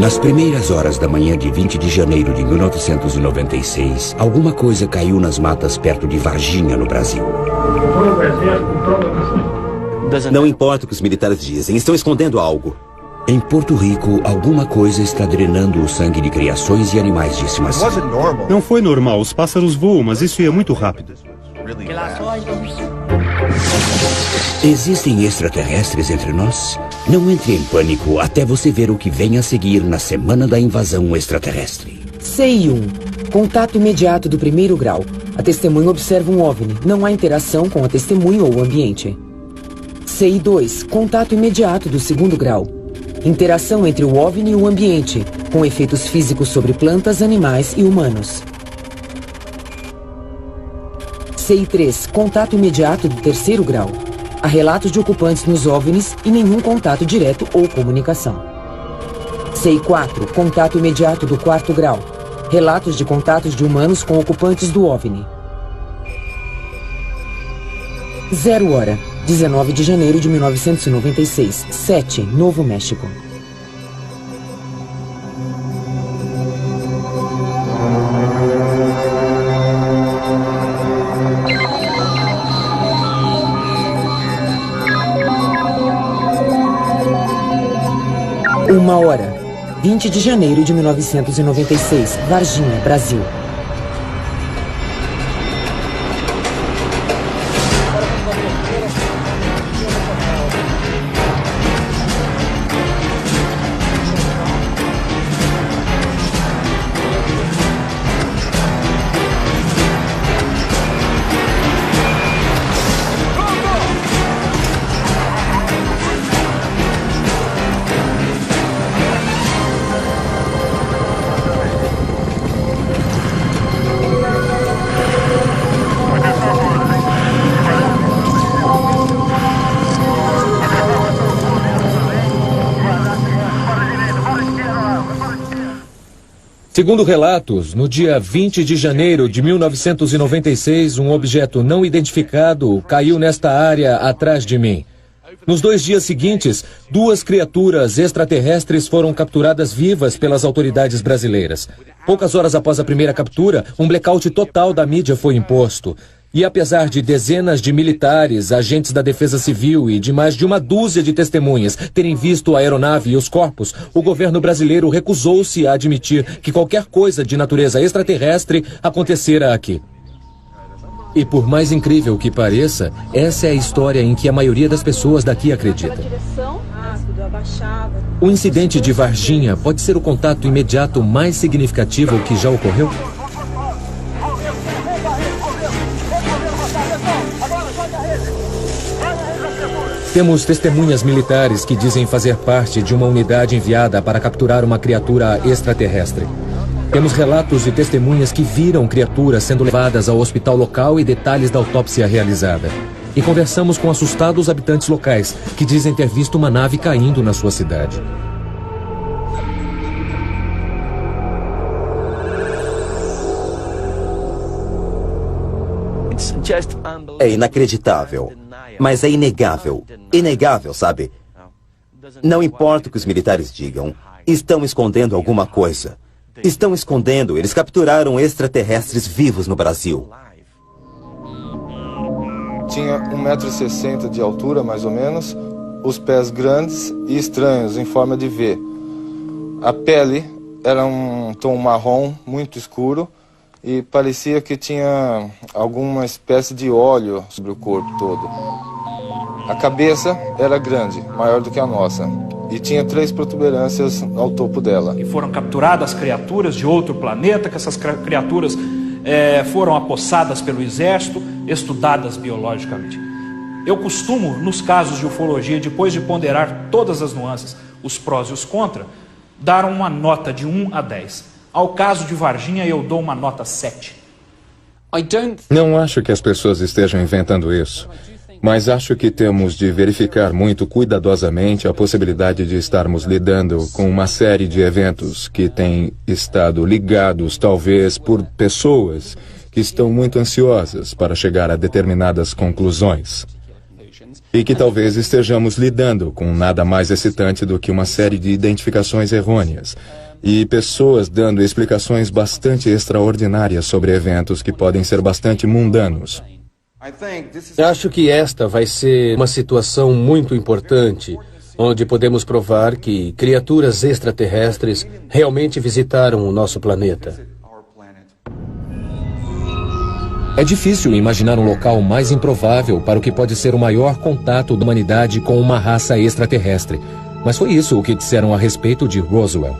Nas primeiras horas da manhã de 20 de janeiro de 1996, alguma coisa caiu nas matas perto de Varginha, no Brasil. Não importa o que os militares dizem, estão escondendo algo. Em Porto Rico, alguma coisa está drenando o sangue de criações e animais de estimação. Não foi normal, os pássaros voam, mas isso ia muito rápido. Existem extraterrestres entre nós? Não entre em pânico até você ver o que vem a seguir na semana da invasão extraterrestre. CI-1. Contato imediato do 1º grau. A testemunha observa um OVNI. Não há interação com a testemunha ou o ambiente. CI-2. Contato imediato do 2º grau. Interação entre o OVNI e o ambiente, com efeitos físicos sobre plantas, animais e humanos. CI-3. Contato imediato do 3º grau. Há relatos de ocupantes nos OVNIs e nenhum contato direto ou comunicação. CI-4. Contato imediato do 4º grau. Relatos de contatos de humanos com ocupantes do OVNI. 0 hora. 19 de janeiro de 1996, 7, Novo México. Uma hora, 20 de janeiro de 1996, Varginha, Brasil. Segundo relatos, no dia 20 de janeiro de 1996, um objeto não identificado caiu nesta área atrás de mim. Nos 2 dias seguintes, 2 criaturas extraterrestres foram capturadas vivas pelas autoridades brasileiras. Poucas horas após a primeira captura, um blackout total da mídia foi imposto. E apesar de dezenas de militares, agentes da Defesa Civil e de mais de uma dúzia de testemunhas terem visto a aeronave e os corpos, o governo brasileiro recusou-se a admitir que qualquer coisa de natureza extraterrestre acontecera aqui. E por mais incrível que pareça, essa é a história em que a maioria das pessoas daqui acredita. O incidente de Varginha pode ser o contato imediato mais significativo que já ocorreu? Temos testemunhas militares que dizem fazer parte de uma unidade enviada para capturar uma criatura extraterrestre. Temos relatos de testemunhas que viram criaturas sendo levadas ao hospital local e detalhes da autópsia realizada. E conversamos com assustados habitantes locais que dizem ter visto uma nave caindo na sua cidade. É inacreditável, mas é inegável. Inegável, sabe? Não importa o que os militares digam, estão escondendo alguma coisa. Estão escondendo, eles capturaram extraterrestres vivos no Brasil. Tinha 1,60 m de altura, mais ou menos, os pés grandes e estranhos, em forma de V. A pele era um tom marrom muito escuro e parecia que tinha alguma espécie de óleo sobre o corpo todo. A cabeça era grande, maior do que a nossa, e tinha 3 protuberâncias ao topo dela. E foram capturadas criaturas de outro planeta, que essas criaturas foram apossadas pelo exército, estudadas biologicamente. Eu costumo, nos casos de ufologia, depois de ponderar todas as nuances, os prós e os contras, dar uma nota de 1 a 10. Ao caso de Varginha, eu dou uma nota 7. Não acho que as pessoas estejam inventando isso, mas acho que temos de verificar muito cuidadosamente a possibilidade de estarmos lidando com uma série de eventos que têm estado ligados, talvez, por pessoas que estão muito ansiosas para chegar a determinadas conclusões. E que talvez estejamos lidando com nada mais excitante do que uma série de identificações errôneas e pessoas dando explicações bastante extraordinárias sobre eventos que podem ser bastante mundanos. Acho que esta vai ser uma situação muito importante, onde podemos provar que criaturas extraterrestres realmente visitaram o nosso planeta. É difícil imaginar um local mais improvável para o que pode ser o maior contato da humanidade com uma raça extraterrestre. Mas foi isso o que disseram a respeito de Roswell.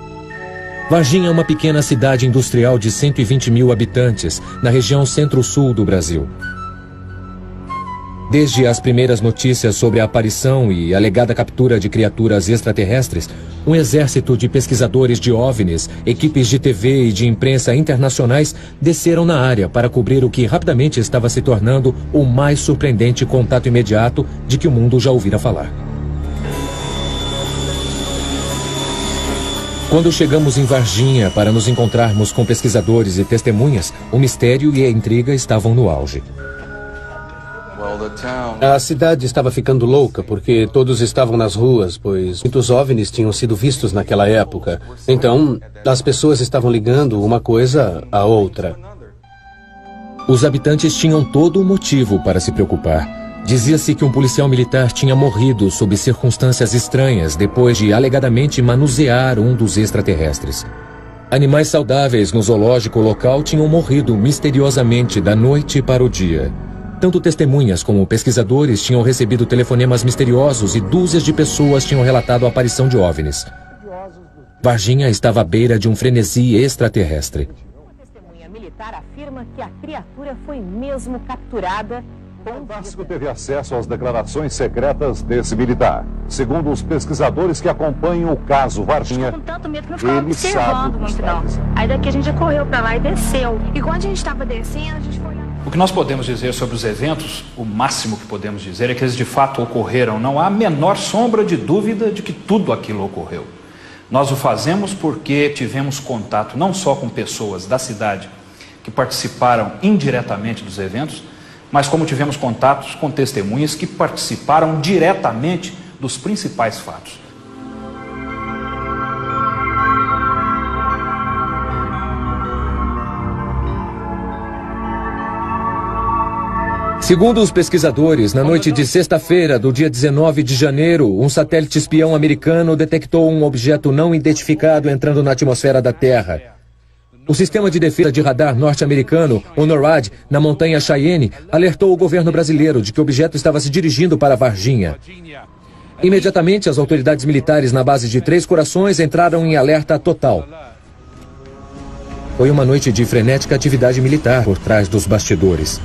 Varginha é uma pequena cidade industrial de 120 mil habitantes, na região centro-sul do Brasil. Desde as primeiras notícias sobre a aparição e alegada captura de criaturas extraterrestres, um exército de pesquisadores de OVNIs, equipes de TV e de imprensa internacionais desceram na área para cobrir o que rapidamente estava se tornando o mais surpreendente contato imediato de que o mundo já ouvira falar. Quando chegamos em Varginha para nos encontrarmos com pesquisadores e testemunhas, o mistério e a intriga estavam no auge. A cidade estava ficando louca porque todos estavam nas ruas, pois muitos OVNIs tinham sido vistos naquela época. Então, as pessoas estavam ligando uma coisa à outra. Os habitantes tinham todo o motivo para se preocupar. Dizia-se que um policial militar tinha morrido sob circunstâncias estranhas depois de alegadamente manusear um dos extraterrestres. Animais saudáveis no zoológico local tinham morrido misteriosamente da noite para o dia. Tanto testemunhas como pesquisadores tinham recebido telefonemas misteriosos e dúzias de pessoas tinham relatado a aparição de OVNIs. Varginha estava à beira de um frenesi extraterrestre. Uma testemunha militar afirma que a criatura foi mesmo capturada. O Fantástico teve acesso às declarações secretas desse militar. Segundo os pesquisadores que acompanham o caso Varginha, com tanto medo que não ficava observando muito não. Aí daqui a gente já correu para lá e desceu. E quando a gente estava descendo, a gente foi... O que nós podemos dizer sobre os eventos, o máximo que podemos dizer é que eles de fato ocorreram. Não há a menor sombra de dúvida de que tudo aquilo ocorreu. Nós o fazemos porque tivemos contato não só com pessoas da cidade que participaram indiretamente dos eventos, mas como tivemos contatos com testemunhas que participaram diretamente dos principais fatos. Segundo os pesquisadores, na noite de sexta-feira, do dia 19 de janeiro, um satélite espião americano detectou um objeto não identificado entrando na atmosfera da Terra. O sistema de defesa de radar norte-americano, o NORAD, na montanha Cheyenne, alertou o governo brasileiro de que o objeto estava se dirigindo para Varginha. Imediatamente, as autoridades militares na base de Três Corações entraram em alerta total. Foi uma noite de frenética atividade militar por trás dos bastidores.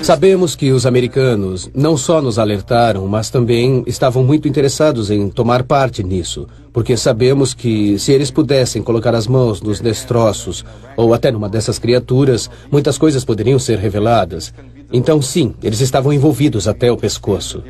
Sabemos que os americanos não só nos alertaram, mas também estavam muito interessados em tomar parte nisso, porque sabemos que se eles pudessem colocar as mãos nos destroços, ou até numa dessas criaturas, muitas coisas poderiam ser reveladas. Então sim, eles estavam envolvidos até o pescoço.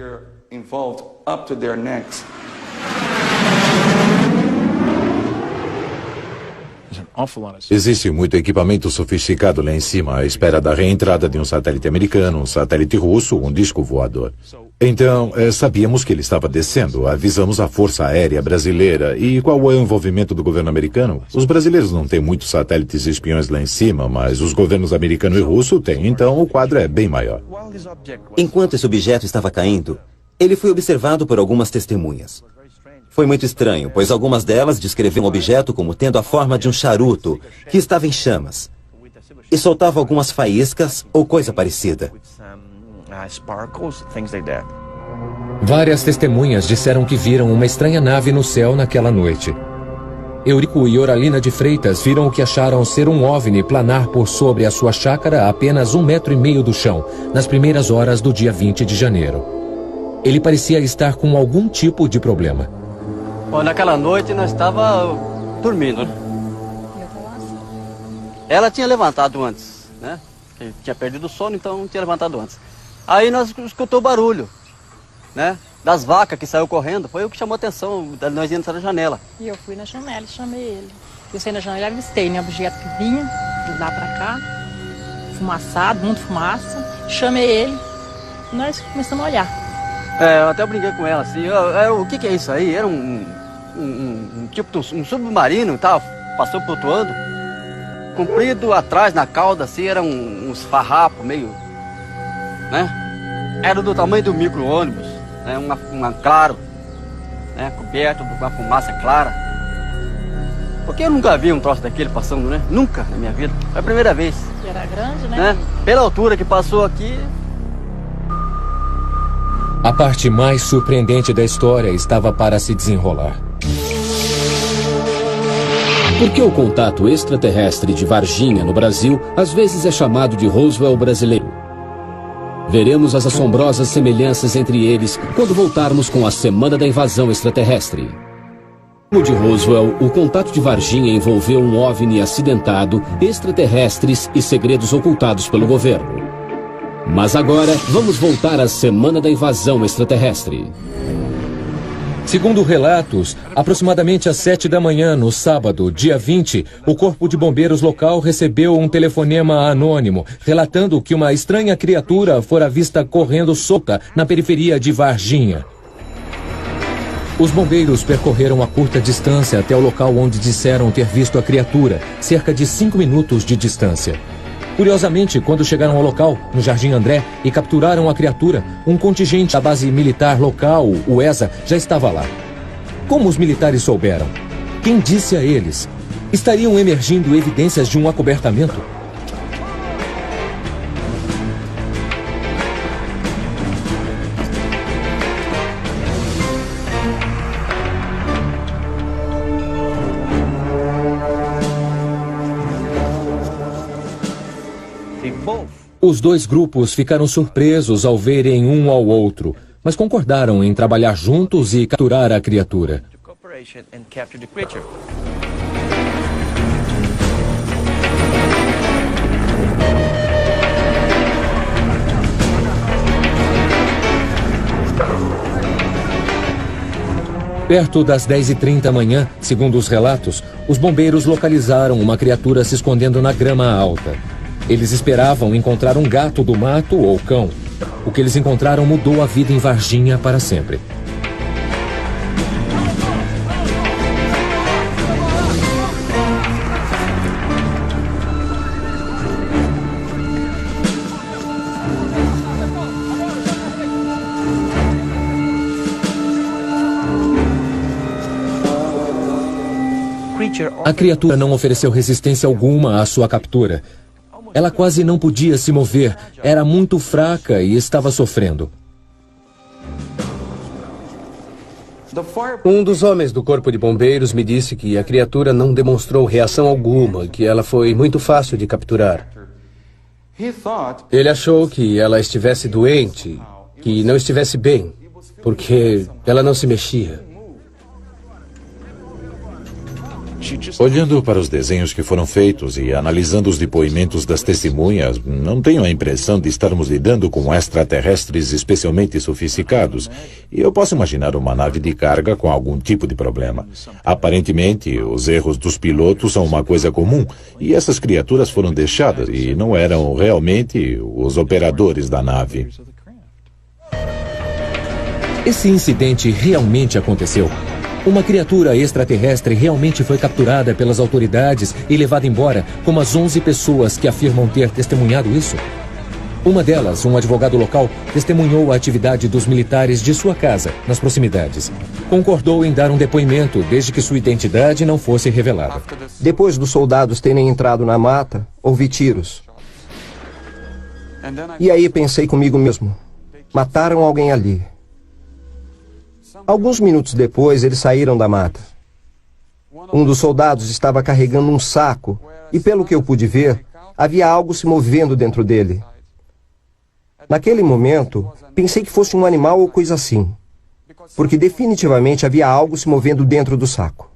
Existe muito equipamento sofisticado lá em cima à espera da reentrada de um satélite americano, um satélite russo, um disco voador. Então, sabíamos que ele estava descendo, avisamos a Força Aérea Brasileira. E qual é o envolvimento do governo americano? Os brasileiros não têm muitos satélites espiões lá em cima, mas os governos americano e russo têm, então o quadro é bem maior. Enquanto esse objeto estava caindo, ele foi observado por algumas testemunhas. Foi muito estranho, pois algumas delas descreviam o objeto como tendo a forma de um charuto que estava em chamas e soltava algumas faíscas ou coisa parecida. Várias testemunhas disseram que viram uma estranha nave no céu naquela noite. Eurico e Oralina de Freitas viram o que acharam ser um OVNI planar por sobre a sua chácara a apenas 1,5 metros do chão, nas primeiras horas do dia 20 de janeiro. Ele parecia estar com algum tipo de problema. Bom, naquela noite nós estávamos dormindo, né? Ela tinha levantado antes, né? Tinha perdido o sono, então não tinha levantado antes. Aí nós escutou o barulho, né? Das vacas que saiu correndo. Foi o que chamou a atenção, nós íamos na janela. E eu fui na janela e chamei ele. Eu saí na janela e avistei, né? Objeto que vinha de lá pra cá, fumaçado, muito fumaça. Chamei ele e nós começamos a olhar. Eu até brinquei com ela assim, o que é isso aí? Era um tipo de um submarino e tal, passou flutuando. Comprido atrás, na cauda, assim, eram uns farrapos meio, né? Era do tamanho do micro-ônibus, né? Claro, né? Coberto com uma fumaça clara. Porque eu nunca vi um troço daquele passando, né? Nunca na minha vida. Foi a primeira vez. E era grande, né? Pela altura que passou aqui. A parte mais surpreendente da história estava para se desenrolar. Por que o contato extraterrestre de Varginha, no Brasil, às vezes é chamado de Roswell brasileiro? Veremos as assombrosas semelhanças entre eles quando voltarmos com a Semana da Invasão Extraterrestre. Como de Roswell, o contato de Varginha envolveu um OVNI acidentado, extraterrestres e segredos ocultados pelo governo. Mas agora, vamos voltar à Semana da Invasão Extraterrestre. Segundo relatos, aproximadamente às 7 da manhã, no sábado, dia 20, o Corpo de Bombeiros local recebeu um telefonema anônimo, relatando que uma estranha criatura fora vista correndo solta na periferia de Varginha. Os bombeiros percorreram a curta distância até o local onde disseram ter visto a criatura, cerca de 5 minutos de distância. Curiosamente, quando chegaram ao local, no Jardim André, e capturaram a criatura, um contingente da base militar local, o ESA, já estava lá. Como os militares souberam? Quem disse a eles? Estariam emergindo evidências de um acobertamento? Os dois grupos ficaram surpresos ao verem um ao outro, mas concordaram em trabalhar juntos e capturar a criatura. Perto das 10h30 da manhã, segundo os relatos, os bombeiros localizaram uma criatura se escondendo na grama alta. Eles esperavam encontrar um gato do mato ou cão. O que eles encontraram mudou a vida em Varginha para sempre. A criatura não ofereceu resistência alguma à sua captura. Ela quase não podia se mover, era muito fraca e estava sofrendo. Um dos homens do Corpo de Bombeiros me disse que a criatura não demonstrou reação alguma, que ela foi muito fácil de capturar. Ele achou que ela estivesse doente, que não estivesse bem, porque ela não se mexia. Olhando para os desenhos que foram feitos e analisando os depoimentos das testemunhas, não tenho a impressão de estarmos lidando com extraterrestres especialmente sofisticados. E eu posso imaginar uma nave de carga com algum tipo de problema. Aparentemente, os erros dos pilotos são uma coisa comum, e essas criaturas foram deixadas e não eram realmente os operadores da nave. Esse incidente realmente aconteceu. Uma criatura extraterrestre realmente foi capturada pelas autoridades e levada embora, como as 11 pessoas que afirmam ter testemunhado isso. Uma delas, um advogado local, testemunhou a atividade dos militares de sua casa, nas proximidades. Concordou em dar um depoimento, desde que sua identidade não fosse revelada. Depois dos soldados terem entrado na mata, ouvi tiros. E aí pensei comigo mesmo, mataram alguém ali. Alguns minutos depois, eles saíram da mata. Um dos soldados estava carregando um saco e, pelo que eu pude ver, havia algo se movendo dentro dele. Naquele momento, pensei que fosse um animal ou coisa assim, porque definitivamente havia algo se movendo dentro do saco.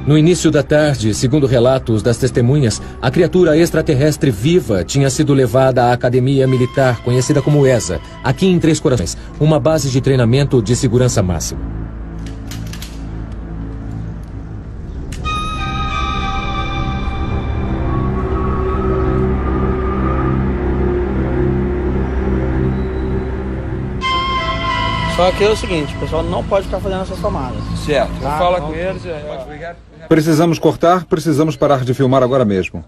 No início da tarde, segundo relatos das testemunhas, a criatura extraterrestre viva tinha sido levada à academia militar, conhecida como ESA, aqui em Três Corações, uma base de treinamento de segurança máxima. Só que é o seguinte, o pessoal não pode ficar fazendo essas tomadas. Certo, eu Tá? falo Então, com eles. Precisamos cortar, precisamos parar de filmar agora mesmo.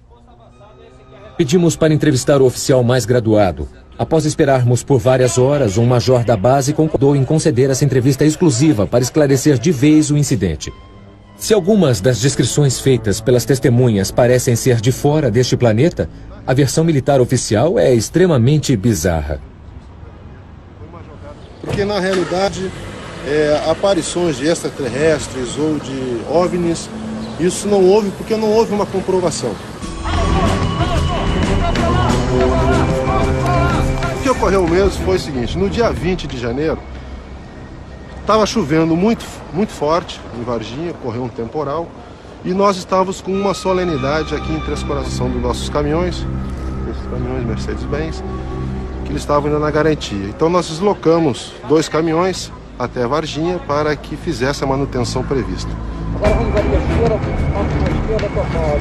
Pedimos para entrevistar o oficial mais graduado. Após esperarmos por várias horas, um major da base concordou em conceder essa entrevista exclusiva para esclarecer de vez o incidente. Se algumas das descrições feitas pelas testemunhas parecem ser de fora deste planeta, a versão militar oficial é extremamente bizarra. Porque, na realidade, aparições de extraterrestres ou de OVNIs, isso não houve porque não houve uma comprovação. O que ocorreu mesmo foi o seguinte: no dia 20 de janeiro, estava chovendo muito forte em Varginha, ocorreu um temporal, e nós estávamos com uma solenidade aqui em Três Corações dos nossos caminhões, esses caminhões Mercedes-Benz, que eles estavam indo na garantia. Então nós deslocamos 2 caminhões até Varginha para que fizesse a manutenção prevista. Agora vamos ali à esquerda, total.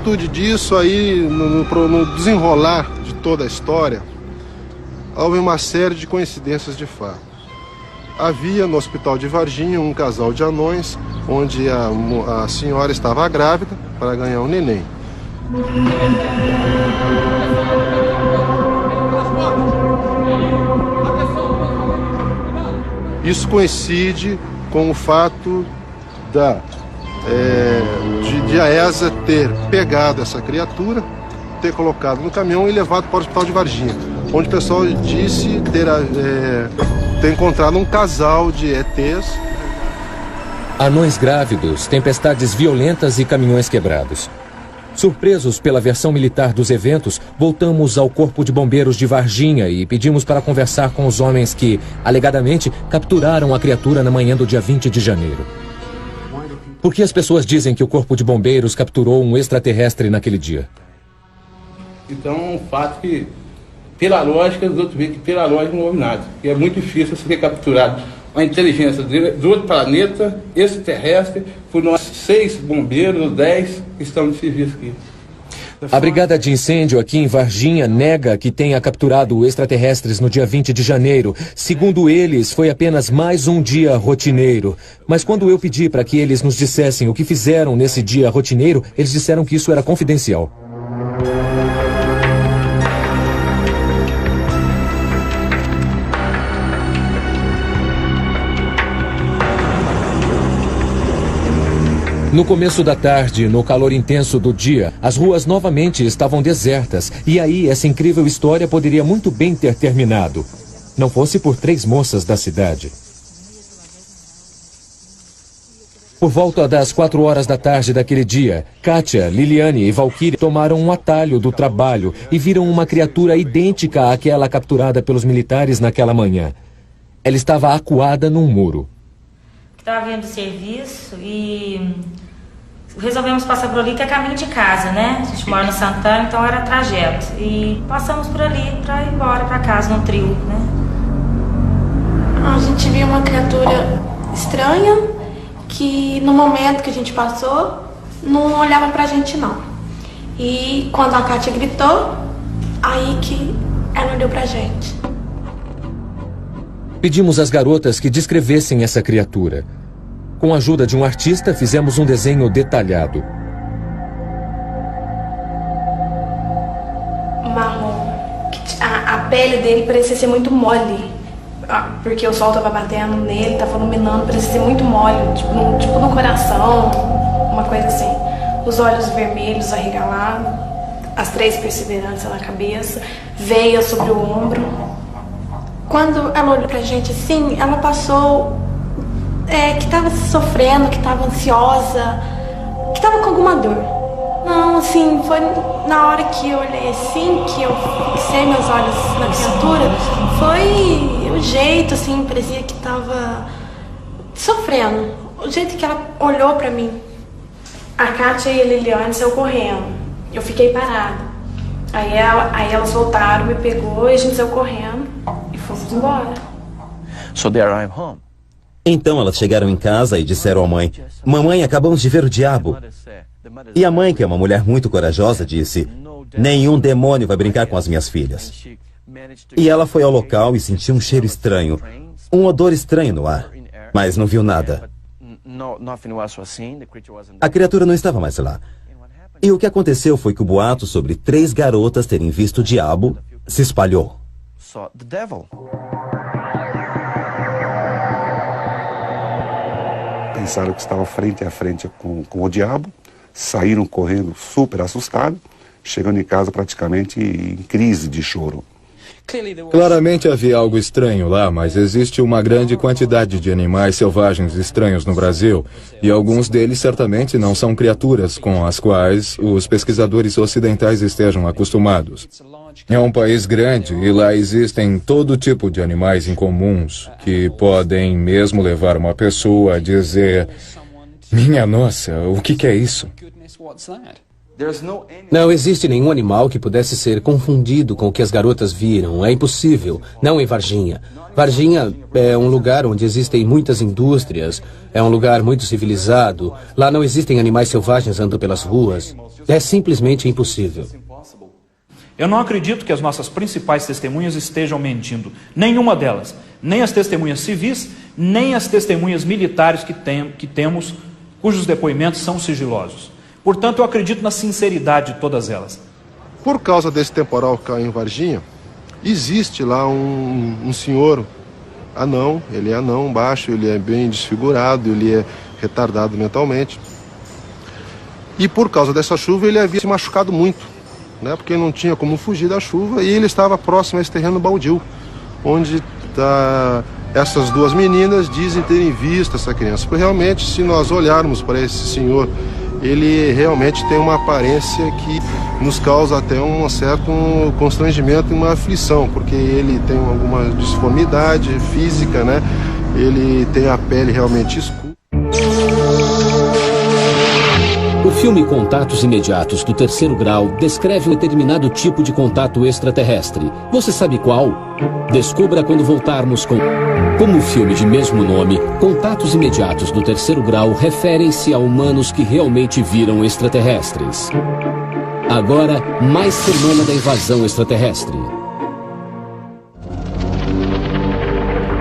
Tudo disso aí, no desenrolar de toda a história, houve uma série de coincidências de fato. Havia no hospital de Varginha um casal de anões, onde a senhora estava grávida para ganhar um neném. Isso coincide com o fato de a ESA ter pegado essa criatura, ter colocado no caminhão e levado para o hospital de Varginha, onde o pessoal disse ter encontrado um casal de ETs. Anões grávidos, tempestades violentas e caminhões quebrados. Surpresos pela versão militar dos eventos, voltamos ao Corpo de Bombeiros de Varginha e pedimos para conversar com os homens que, alegadamente, capturaram a criatura na manhã do dia 20 de janeiro. Por que as pessoas dizem que o Corpo de Bombeiros capturou um extraterrestre naquele dia? Então, um fato que, pela lógica, os outros veem que pela lógica não houve nada. E é muito difícil ser capturado uma inteligência do outro planeta, extraterrestre, por nós 6 bombeiros ou 10 que estão de serviço aqui. A brigada de incêndio aqui em Varginha nega que tenha capturado extraterrestres no dia 20 de janeiro. Segundo eles, foi apenas mais um dia rotineiro. Mas quando eu pedi para que eles nos dissessem o que fizeram nesse dia rotineiro, eles disseram que isso era confidencial. No começo da tarde, no calor intenso do dia, as ruas novamente estavam desertas. E aí, essa incrível história poderia muito bem ter terminado. Não fosse por 3 moças da cidade. Por volta das 4 horas da tarde daquele dia, Kátia, Liliane e Valkyrie tomaram um atalho do trabalho e viram uma criatura idêntica àquela capturada pelos militares naquela manhã. Ela estava acuada num muro. Estava vindo do serviço e resolvemos passar por ali, que é caminho de casa, né? A gente mora no Santana, então era trajeto. E passamos por ali para ir embora para casa, num trio, né? A gente viu uma criatura estranha que no momento que a gente passou, não olhava pra gente não. E quando a Kátia gritou, aí que ela olhou pra gente. Pedimos às garotas que descrevessem essa criatura. Com a ajuda de um artista, fizemos um desenho detalhado. Marrom. A pele dele parecia ser muito mole. Porque o sol tava batendo nele, tava iluminando, parecia ser muito mole. Tipo no coração, uma coisa assim. Os olhos vermelhos arregalados, as 3 perseveranças na cabeça, veia sobre o ombro. Quando ela olhou pra gente assim, ela passou que tava sofrendo, que tava ansiosa, que tava com alguma dor. Não, assim, foi na hora que eu olhei assim, que eu fixei meus olhos na criatura, foi o jeito, assim, parecia que tava sofrendo. O jeito que ela olhou pra mim, a Kátia e a Liliane saiu correndo. Eu fiquei parada. Aí elas voltaram, me pegou e a gente saiu correndo e fomos embora. So they arrived home. Então elas chegaram em casa e disseram à mãe: "Mamãe, acabamos de ver o diabo." E a mãe, que é uma mulher muito corajosa, disse: "Nenhum demônio vai brincar com as minhas filhas." E ela foi ao local e sentiu um cheiro estranho, um odor estranho no ar, mas não viu nada. A criatura não estava mais lá. E o que aconteceu foi que o boato sobre 3 garotas terem visto o diabo se espalhou. Pensaram que estavam frente a frente com o diabo, saíram correndo super assustados, chegando em casa praticamente em crise de choro. Claramente havia algo estranho lá, mas existe uma grande quantidade de animais selvagens estranhos no Brasil, e alguns deles certamente não são criaturas com as quais os pesquisadores ocidentais estejam acostumados. É um país grande e lá existem todo tipo de animais incomuns que podem mesmo levar uma pessoa a dizer: "Minha nossa, o que é isso?" Não existe nenhum animal que pudesse ser confundido com o que as garotas viram. É impossível. Não em Varginha. Varginha é um lugar onde existem muitas indústrias. É um lugar muito civilizado. Lá não existem animais selvagens andando pelas ruas. É simplesmente impossível. Eu não acredito que as nossas principais testemunhas estejam mentindo. Nenhuma delas. Nem as testemunhas civis, nem as testemunhas militares que temos, cujos depoimentos são sigilosos. Portanto, eu acredito na sinceridade de todas elas. Por causa desse temporal que caiu em Varginha, existe lá um senhor anão, ele é anão, baixo, ele é bem desfigurado, ele é retardado mentalmente. E por causa dessa chuva ele havia se machucado muito, né, porque não tinha como fugir da chuva e ele estava próximo a esse terreno baldio, onde essas 2 meninas dizem terem visto essa criança. Porque realmente, se nós olharmos para esse senhor, ele realmente tem uma aparência que nos causa até um certo constrangimento e uma aflição, porque ele tem alguma disformidade física, né? Ele tem a pele realmente escura. O filme Contatos Imediatos do Terceiro Grau descreve um determinado tipo de contato extraterrestre. Você sabe qual? Descubra quando voltarmos com... Como o filme de mesmo nome, Contatos Imediatos do Terceiro Grau referem-se a humanos que realmente viram extraterrestres. Agora, mais semana da invasão extraterrestre.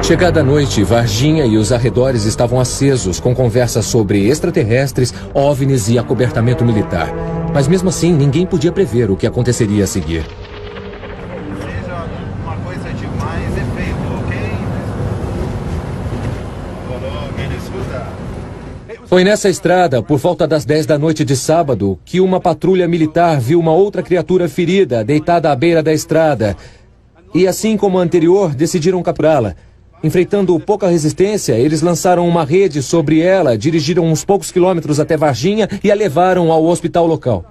Chegada a noite, Varginha e os arredores estavam acesos com conversas sobre extraterrestres, OVNIs e acobertamento militar. Mas mesmo assim, ninguém podia prever o que aconteceria a seguir. Foi nessa estrada, por volta das 10 da noite de sábado, que uma patrulha militar viu uma outra criatura ferida deitada à beira da estrada. E assim como a anterior, decidiram capturá-la. Enfrentando pouca resistência, eles lançaram uma rede sobre ela, dirigiram uns poucos quilômetros até Varginha e a levaram ao hospital local.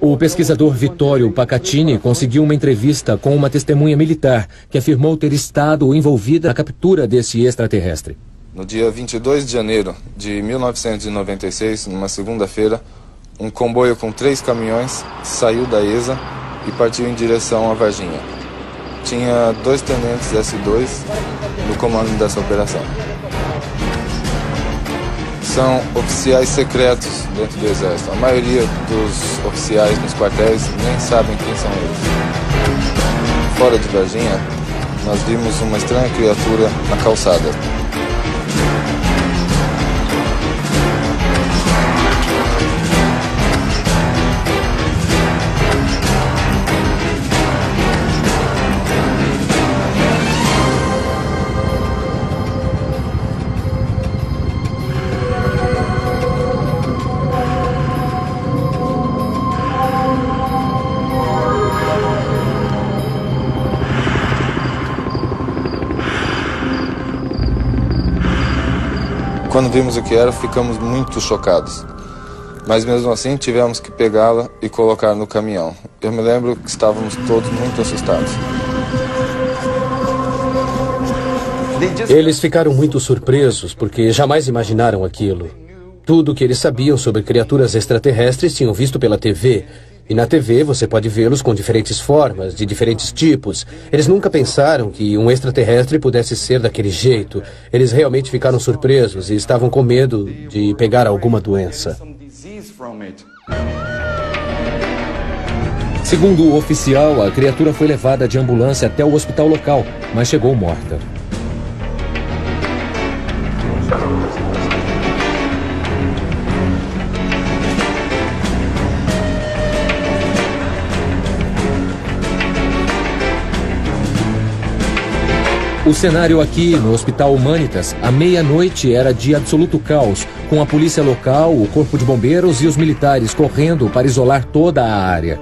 O pesquisador Vittorio Pacatini conseguiu uma entrevista com uma testemunha militar que afirmou ter estado envolvida na captura desse extraterrestre. No dia 22 de janeiro de 1996, numa segunda-feira, um comboio com 3 caminhões saiu da ESA e partiu em direção a Varginha. Tinha 2 tenentes S2 no comando dessa operação. São oficiais secretos dentro do Exército. A maioria dos oficiais nos quartéis nem sabem quem são eles. Fora de Varginha, nós vimos uma estranha criatura na calçada. Quando vimos o que era, ficamos muito chocados. Mas mesmo assim, tivemos que pegá-la e colocar no caminhão. Eu me lembro que estávamos todos muito assustados. Eles ficaram muito surpresos porque jamais imaginaram aquilo. Tudo o que eles sabiam sobre criaturas extraterrestres tinham visto pela TV. E na TV você pode vê-los com diferentes formas, de diferentes tipos. Eles nunca pensaram que um extraterrestre pudesse ser daquele jeito. Eles realmente ficaram surpresos e estavam com medo de pegar alguma doença. Segundo o oficial, a criatura foi levada de ambulância até o hospital local, mas chegou morta. O cenário aqui, no Hospital Humanitas, à meia-noite era de absoluto caos, com a polícia local, o corpo de bombeiros e os militares correndo para isolar toda a área.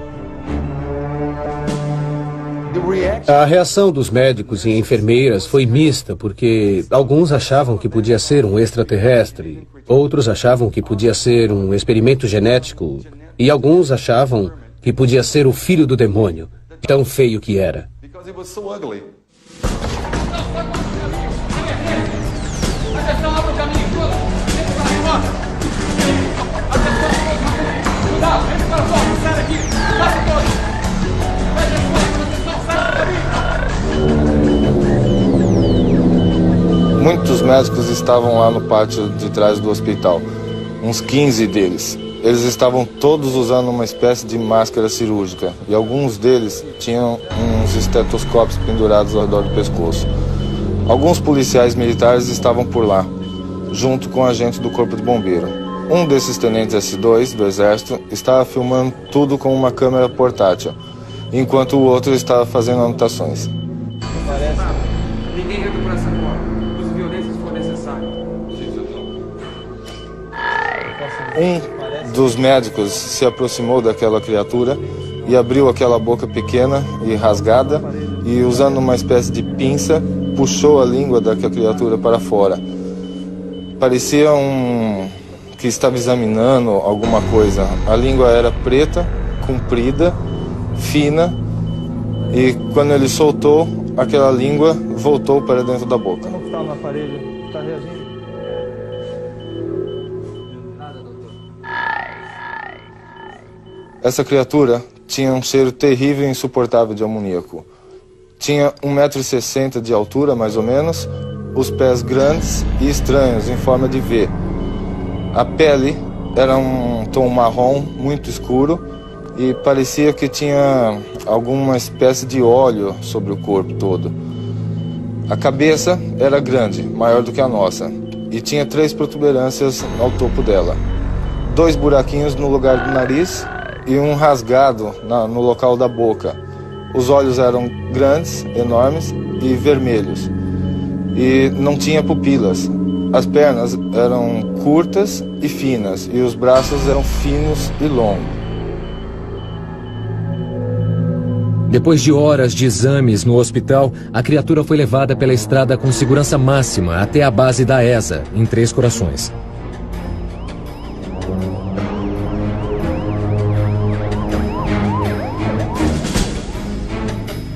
A reação dos médicos e enfermeiras foi mista, porque alguns achavam que podia ser um extraterrestre, outros achavam que podia ser um experimento genético, e alguns achavam que podia ser o filho do demônio, tão feio que era. Atenção, abra o caminho, todos! Vem para fora! Atenção, todos! Cuidado, vem para fora, sai daqui! Passa todos! Fecha as portas, atenção, sai do caminho! Muitos médicos estavam lá no pátio de trás do hospital, uns 15 deles. Eles estavam todos usando uma espécie de máscara cirúrgica e alguns deles tinham uns estetoscópios pendurados ao redor do pescoço. Alguns policiais militares estavam por lá, junto com agentes do Corpo de Bombeiro. Um desses tenentes S2 do Exército estava filmando tudo com uma câmera portátil, enquanto o outro estava fazendo anotações. Ninguém entra por essa porta. Use violência se for necessário. Um dos médicos se aproximou daquela criatura e abriu aquela boca pequena e rasgada e, usando uma espécie de pinça, puxou a língua daquela criatura para fora. Parecia que estava examinando alguma coisa. A língua era preta, comprida, fina, e quando ele soltou, aquela língua voltou para dentro da boca. Como está na parede? Está reagindo? Essa criatura tinha um cheiro terrível e insuportável de amoníaco. Tinha 1,60 m de altura, mais ou menos, os pés grandes e estranhos, em forma de V. A pele era um tom marrom muito escuro e parecia que tinha alguma espécie de óleo sobre o corpo todo. A cabeça era grande, maior do que a nossa, e tinha 3 protuberâncias ao topo dela. 2 buraquinhos no lugar do nariz e um rasgado no local da boca. Os olhos eram grandes, enormes e vermelhos. E não tinha pupilas. As pernas eram curtas e finas, e os braços eram finos e longos. Depois de horas de exames no hospital, a criatura foi levada pela estrada com segurança máxima até a base da ESA, em Três Corações.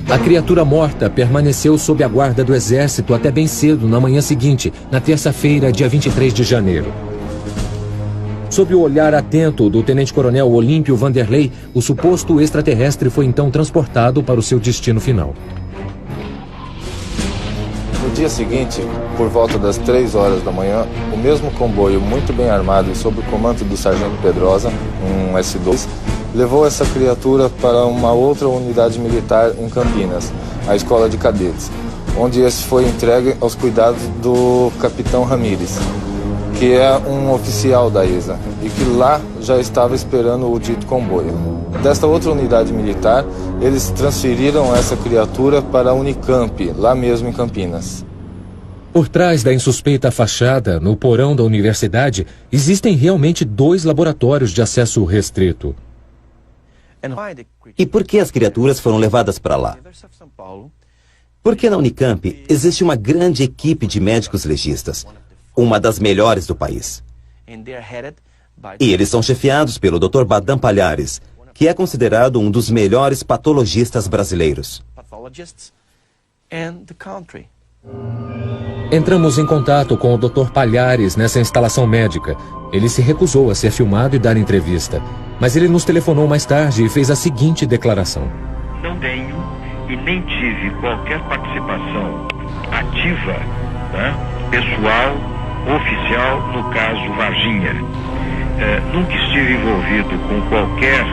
A criatura morta permaneceu sob a guarda do Exército até bem cedo na manhã seguinte, na terça-feira, dia 23 de janeiro. Sob o olhar atento do tenente-coronel Olímpio Vanderlei, o suposto extraterrestre foi então transportado para o seu destino final. No dia seguinte, por volta das 3 horas da manhã, o mesmo comboio muito bem armado e sob o comando do sargento Pedrosa, um S2, levou essa criatura para uma outra unidade militar em Campinas, a Escola de Cadetes, onde esse foi entregue aos cuidados do capitão Ramírez, que é um oficial da ESA, e que lá já estava esperando o dito comboio. Desta outra unidade militar, eles transferiram essa criatura para a Unicamp, lá mesmo em Campinas. Por trás da insuspeita fachada, no porão da universidade, existem realmente 2 laboratórios de acesso restrito. E por que as criaturas foram levadas para lá? Porque na Unicamp existe uma grande equipe de médicos legistas, uma das melhores do país. E eles são chefiados pelo Dr. Badam Palhares, que é considerado um dos melhores patologistas brasileiros. Entramos em contato com o Dr. Palhares nessa instalação médica. Ele se recusou a ser filmado e dar entrevista. Mas ele nos telefonou mais tarde e fez a seguinte declaração. Não tenho e nem tive qualquer participação ativa, pessoal, oficial, no caso Varginha. Nunca estive envolvido com qualquer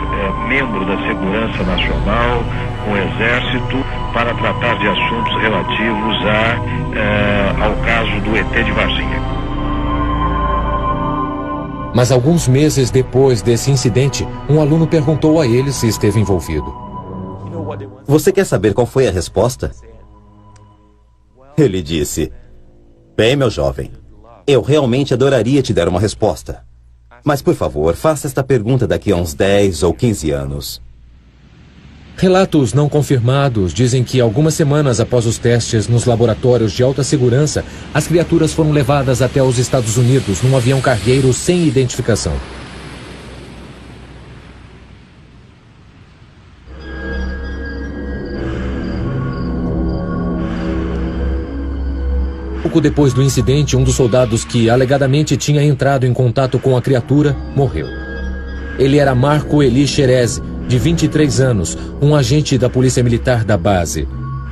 membro da Segurança Nacional, com o Exército, para tratar de assuntos relativos ao caso do ET de Varginha. Mas alguns meses depois desse incidente, um aluno perguntou a ele se esteve envolvido. Você quer saber qual foi a resposta? Ele disse: bem, meu jovem, eu realmente adoraria te dar uma resposta. Mas, por favor, faça esta pergunta daqui a uns 10 ou 15 anos. Relatos não confirmados dizem que algumas semanas após os testes nos laboratórios de alta segurança, as criaturas foram levadas até os Estados Unidos num avião cargueiro sem identificação. Pouco depois do incidente, um dos soldados que alegadamente tinha entrado em contato com a criatura morreu. Ele era Marco Eli Xerez, de 23 anos, um agente da Polícia Militar da base.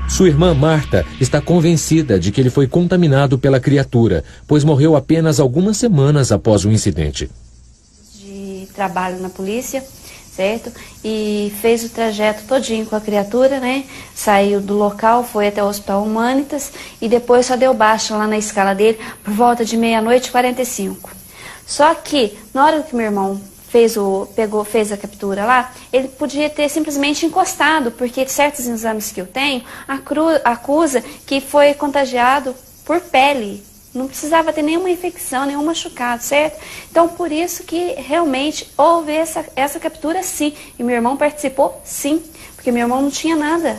Sua irmã Marta está convencida de que ele foi contaminado pela criatura, pois morreu apenas algumas semanas após o incidente. De trabalho na polícia, certo? E fez o trajeto todinho com a criatura, né? Saiu do local, foi até o Hospital Humanitas e depois só deu baixa lá na escala dele por volta de 00:45. Só que, na hora que meu irmão fez a captura lá, ele podia ter simplesmente encostado, porque certos exames que eu tenho acusa que foi contagiado por pele. Não precisava ter nenhuma infecção, nenhum machucado, certo? Então, por isso que realmente houve essa captura, sim. E meu irmão participou, sim. Porque meu irmão não tinha nada.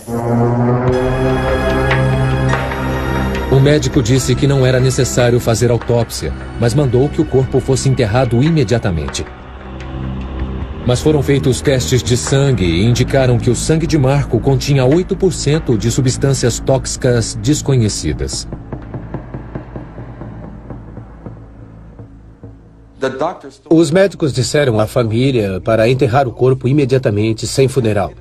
O médico disse que não era necessário fazer autópsia, mas mandou que o corpo fosse enterrado imediatamente. Mas foram feitos testes de sangue e indicaram que o sangue de Marco continha 8% de substâncias tóxicas desconhecidas. Os médicos disseram à família para enterrar o corpo imediatamente, sem funeral.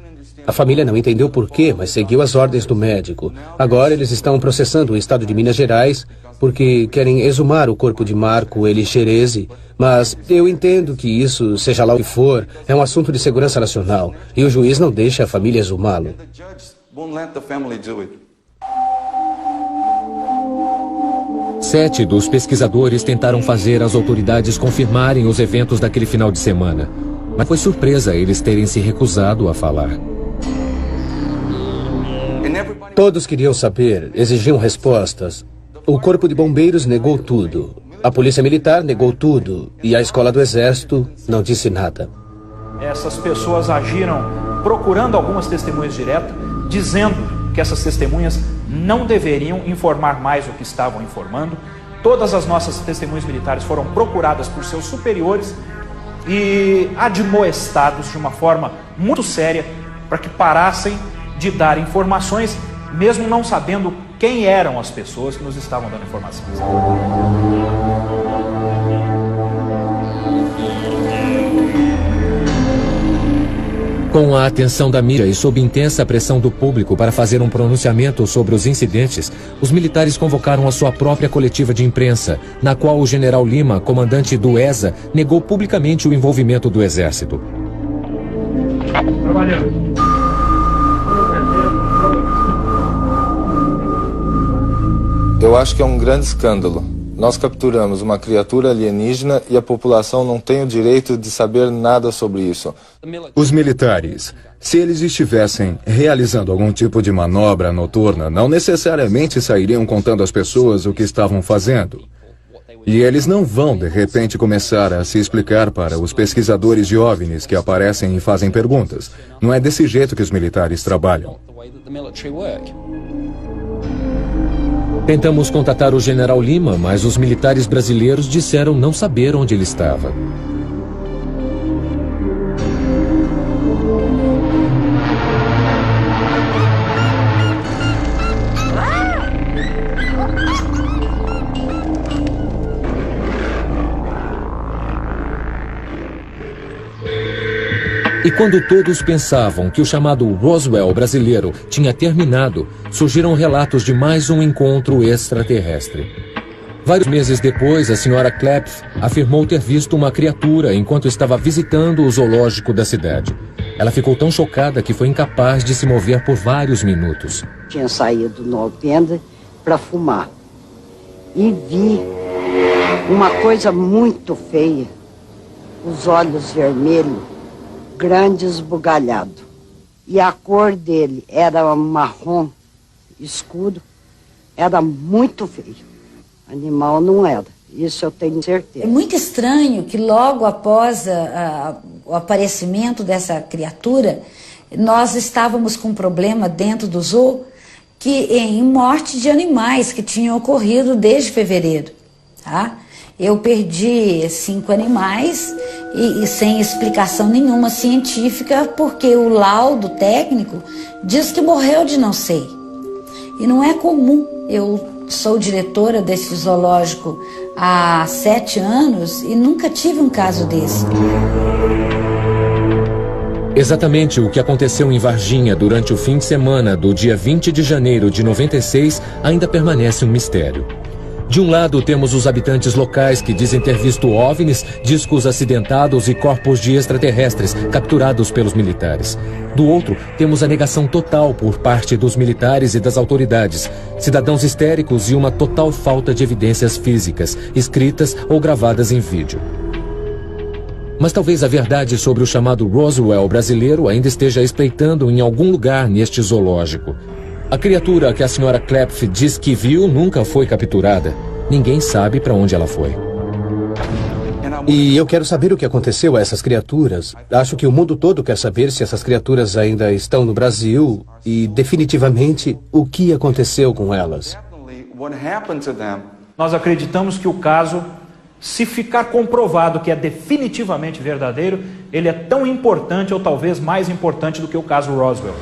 A família não entendeu por quê, mas seguiu as ordens do médico. Agora eles estão processando o estado de Minas Gerais porque querem exumar o corpo de Marco Eli Xerez, mas eu entendo que isso, seja lá o que for, é um assunto de segurança nacional e o juiz não deixa a família exumá-lo. Sete dos pesquisadores tentaram fazer as autoridades confirmarem os eventos daquele final de semana, mas foi surpresa eles terem se recusado a falar. Todos queriam saber, exigiam respostas. O Corpo de Bombeiros negou tudo. A Polícia Militar negou tudo. E a Escola do Exército não disse nada. Essas pessoas agiram procurando algumas testemunhas diretas, dizendo que essas testemunhas não deveriam informar mais o que estavam informando. Todas as nossas testemunhas militares foram procuradas por seus superiores e admoestados de uma forma muito séria para que parassem de dar informações, mesmo não sabendo quem eram as pessoas que nos estavam dando informações. Com a atenção da mídia e sob intensa pressão do público para fazer um pronunciamento sobre os incidentes, os militares convocaram a sua própria coletiva de imprensa, na qual o general Lima, comandante do ESA, negou publicamente o envolvimento do Exército. Eu acho que é um grande escândalo. Nós capturamos uma criatura alienígena e a população não tem o direito de saber nada sobre isso. Os militares, se eles estivessem realizando algum tipo de manobra noturna, não necessariamente sairiam contando às pessoas o que estavam fazendo. E eles não vão, de repente, começar a se explicar para os pesquisadores de OVNIs que aparecem e fazem perguntas. Não é desse jeito que os militares trabalham. Tentamos contatar o general Lima, mas os militares brasileiros disseram não saber onde ele estava. E quando todos pensavam que o chamado Roswell brasileiro tinha terminado, surgiram relatos de mais um encontro extraterrestre. Vários meses depois, a senhora Klepf afirmou ter visto uma criatura enquanto estava visitando o zoológico da cidade. Ela ficou tão chocada que foi incapaz de se mover por vários minutos. Tinha saído no alpendre para fumar e vi uma coisa muito feia, os olhos vermelhos, grande esbugalhado. E a cor dele era marrom escuro, era muito feio. Animal não era, isso eu tenho certeza. É muito estranho que logo após o aparecimento dessa criatura, nós estávamos com um problema dentro do zoo em morte de animais que tinham ocorrido desde fevereiro. Tá? Eu perdi 5 animais e sem explicação nenhuma científica, porque o laudo técnico diz que morreu de não sei. E não é comum. Eu sou diretora desse zoológico há 7 anos e nunca tive um caso desse. Exatamente o que aconteceu em Varginha durante o fim de semana do dia 20 de janeiro de 96 ainda permanece um mistério. De um lado, temos os habitantes locais que dizem ter visto OVNIs, discos acidentados e corpos de extraterrestres capturados pelos militares. Do outro, temos a negação total por parte dos militares e das autoridades, cidadãos histéricos e uma total falta de evidências físicas, escritas ou gravadas em vídeo. Mas talvez a verdade sobre o chamado Roswell brasileiro ainda esteja espreitando em algum lugar neste zoológico. A criatura que a senhora Klepf diz que viu nunca foi capturada. Ninguém sabe para onde ela foi. E eu quero saber o que aconteceu a essas criaturas. Acho que o mundo todo quer saber se essas criaturas ainda estão no Brasil e, definitivamente, o que aconteceu com elas. Nós acreditamos que o caso, se ficar comprovado que é definitivamente verdadeiro, ele é tão importante ou talvez mais importante do que o caso Roswell.